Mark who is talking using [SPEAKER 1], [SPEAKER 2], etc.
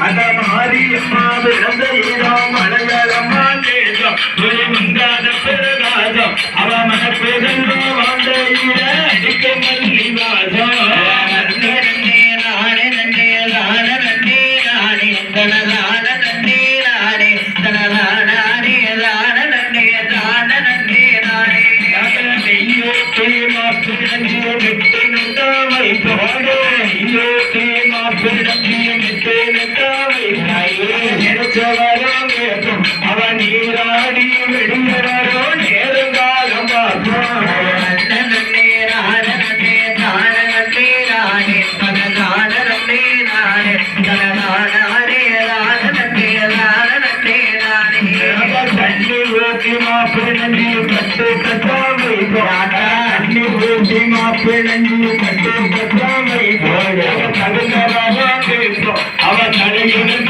[SPEAKER 1] அந்த மாரியம்மா பிறந்த இடம் மலையாளம்மா தேசம் மங்காத பிரகாசம் அவ மனப்பெருந்த வாழ்ந்த இட அடிக்க மல்லி வாசம் நன்னே நானே நன்னே நான நன்னே நானே தனதான நன்னே நானே தனதானே தான நன்னே தான நன்னே நானே ஐயோ தேமா பிறந்தியோ விட்டு நட்டாவை போடே ஐயோ தேமா பிறந்தியோ விட்டு நட்டாவை நினைச்சவரும் கேட்கும் அவன் நீராடி வெளியவரோ நேருங்காலம் பார்ப்போம் நன்னே நான நன்னே தான நன்னே நானே தனதான நன்னே நானே தனதானே தான நன்னே தான நன்னே நானே தண்ணி ஊற்றி மாப்பிழஞ்சி கட்டு கட்டாவை தண்ணி ஊற்றி மாப்பிழஞ்சி கட்டு கட்டாவை போட தகுந்தவா கேட்போம் அவ தலையில்